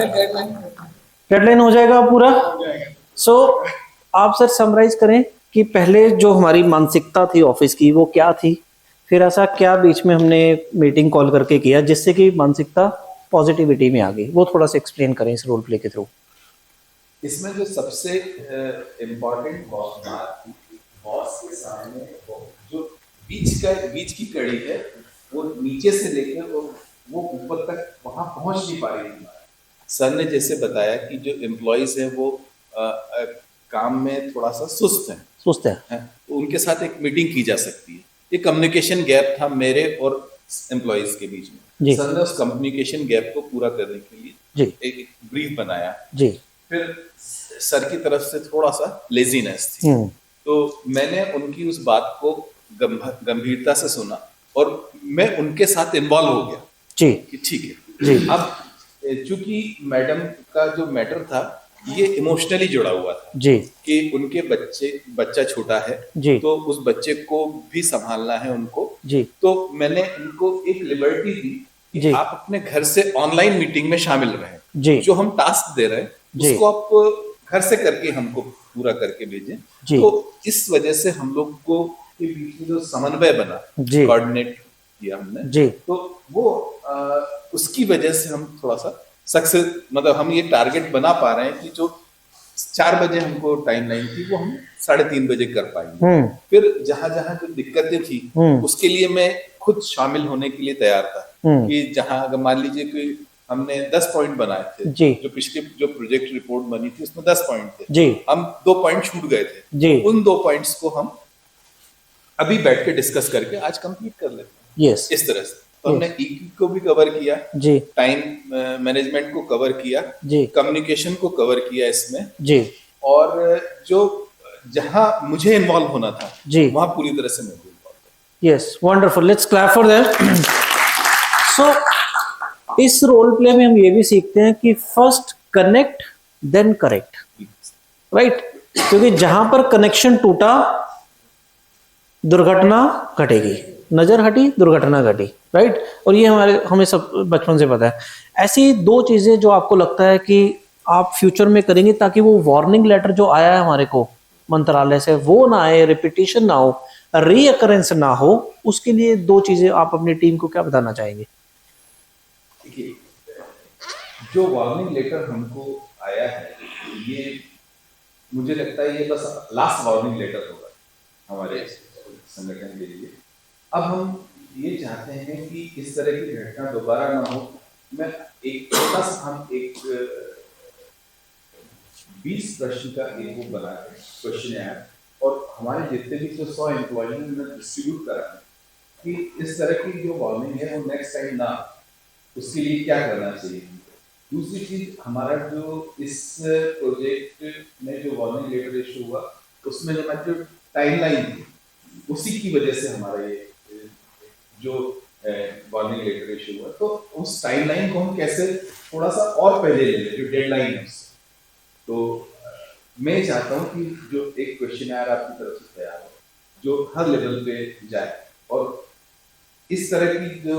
Deadline हो जाएगा पूरा। सो आप सर समराइज करें कि पहले जो हमारी मानसिकता थी ऑफिस की वो क्या थी, फिर ऐसा क्या बीच में हमने मीटिंग कॉल करके किया जिससे कि मानसिकता पॉजिटिविटी में आ गई, वो थोड़ा सा एक्सप्लेन करें इस रोल प्ले के थ्रू। इसमें जो सबसे इम्पोर्टेंट बात थी, बॉस के सामने जो बीच की कड़ी है वो नीचे से लेकर वो ऊपर तक वहां पहुंच नहीं पा रही थी। सर ने जैसे बताया कि जो एम्प्लॉयज हैं वो काम में थोड़ा सा सुस्त है, तो उनके साथ एक मीटिंग की जा सकती है। ये कम्युनिकेशन गैप था मेरे और एम्प्लॉयज के बीच में। सर ने उस कम्युनिकेशन गैप को पूरा करने के लिए एक ब्रीफ बनाया। फिर सर की तरफ से थोड़ा सा लेजीनेस थी, तो मैंने उनकी उस बात को गंभीरता से सुना और मैं उनके साथ इन्वॉल्व हो गया कि ठीक है। अब चूंकि मैडम का जो मैटर था ये इमोशनली जुड़ा हुआ था कि उनके बच्चा छोटा है, तो उस बच्चे को भी संभालना है उनको। तो मैंने उनको एक लिबर्टी दी कि आप अपने घर से ऑनलाइन मीटिंग में शामिल रहें, जो हम टास्क दे रहे हैं उसको आप घर से करके हमको पूरा करके भेजें। तो इस वजह से हम लोग को के बीच में जो समन्वय बना, कोऑर्डिनेट किया हमने, तो वो उसकी वजह से हम थोड़ा सा सक्सेस, मतलब हम ये टारगेट बना पा रहे हैं कि जो 4 बजे हमको टाइमलाइन थी वो हम 3:30 बजे कर पाएंगे। फिर जहां जहां जो दिक्कतें थी उसके लिए मैं खुद शामिल होने के लिए तैयार था कि जहां अगर मान लीजिए कि हमने 10 पॉइंट बनाए थे, जो पिछले जो प्रोजेक्ट रिपोर्ट बनी थी उसमें 10 पॉइंट थे, हम 2 पॉइंट छूट गए थे, उन 2 पॉइंट्स को हम अभी बैठ के डिस्कस करके आज कंप्लीट कर लेते हैं। इस तरह से तो हमने EQ को भी कवर किया, टाइम मैनेजमेंट को कवर किया, कम्युनिकेशन को कवर किया इसमें, और जो जहां मुझे इन्वॉल्व होना था वहां पूरी तरह से मैं involve. Yes, wonderful, let's clap for them. So इस रोल प्ले में हम ये भी सीखते हैं कि first connect then correct, right? क्योंकि जहां पर कनेक्शन टूटा दुर्घटना घटेगी, नजर हटी दुर्घटना घटी, राइट? और ये हमें सब बचपन से पता है। ऐसी 2 चीजें जो आपको लगता है कि आप फ्यूचर में करेंगे ताकि वो वार्निंग लेटर जो आया है हमारे को मंत्रालय से वो ना आए, रिपीटिशन ना हो, रीअकरेंस ना हो, उसके लिए 2 चीजें आप अपनी टीम को क्या बताना चाहेंगे? देखिए, जो वार्निंग लेटर हमको आया है ये मुझे लगता है ये बस लास्ट वार्निंग लेटर होगा हमारे संगठन के लिए। अब हम ये चाहते हैं कि इस तरह की घटना दोबारा ना हो। मैं एक छोटा सा हम एक 20 प्रश्न का एक वो बना क्वेश्चन है और हमारे जितने भी जो 100 एम्प्लॉय हैं उन्हें डिस्ट्रीब्यूट करा कि इस तरह की जो वार्निंग है वो नेक्स्ट टाइम ना, उसके लिए क्या करना चाहिए। दूसरी चीज, हमारा जो इस प्रोजेक्ट में जो वार्निंग लेटर इशू हुआ उसमें हमारी जो टाइमलाइन थी उसी की वजह से हमारा ये जो वार्निंग लेटर इशू हुआ, तो उस टाइमलाइन को हम कैसे थोड़ा सा और पहले ले लें, जो डेडलाइन है उससे। तो मैं चाहता हूं कि जो एक क्वेश्चनर आपकी तरफ से तैयार हो जो हर लेवल पे जाए और इस तरह की जो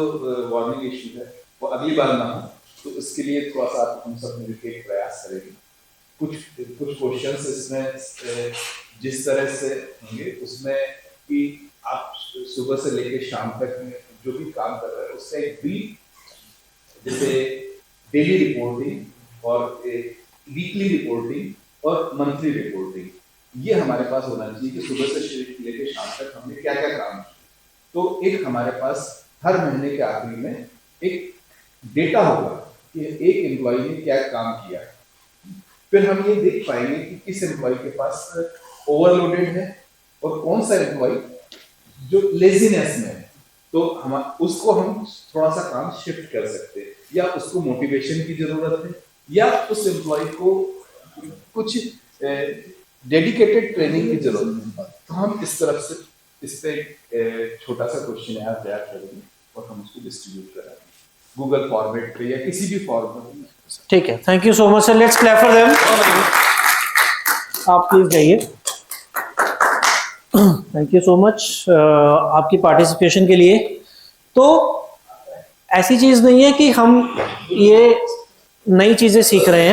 वार्निंग इशू है वो अगली बार ना हो, तो उसके लिए थोड़ा सा हम सब मिलकर एक प्रयास करेंगे। कुछ क्वेश्चंस इसमें जिस तरह से होंगे उसमें कि आप सुबह से लेकर शाम तक जो भी काम कर रहे हैं उससे एक ब्रीफ, जैसे डेली रिपोर्टिंग और वीकली रिपोर्टिंग और मंथली रिपोर्टिंग, ये हमारे पास होना चाहिए कि सुबह से लेकर शाम तक हमने क्या क्या काम किया। तो एक हमारे पास हर महीने के आखिरी में एक डेटा होगा कि एक एम्प्लॉय ने क्या काम किया। फिर हम ये देख पाएंगे कि किस एम्प्लॉय के पास ओवरलोडेड है और कौन सा एम्प्लॉय जो लेजीनेस में है, तो हम उसको हम थोड़ा सा काम शिफ्ट कर सकते हैं, या उसको मोटिवेशन की जरूरत है, या उस एम्प्लॉय को कुछ डेडिकेटेड ट्रेनिंग की जरूरत है। तो हम इस तरफ से इस पे छोटा सा क्वेश्चन तैयार करेंगे और हम उसको डिस्ट्रीब्यूट कराएंगे गूगल फॉर्मेट पे या किसी भी फॉर्मेट में। ठीक है, thank you so much sir, let's clap for them. आप प्लीज जाइए। थैंक यू सो मच आपकी पार्टिसिपेशन के लिए। तो ऐसी चीज नहीं है कि हम ये नई चीजें सीख रहे हैं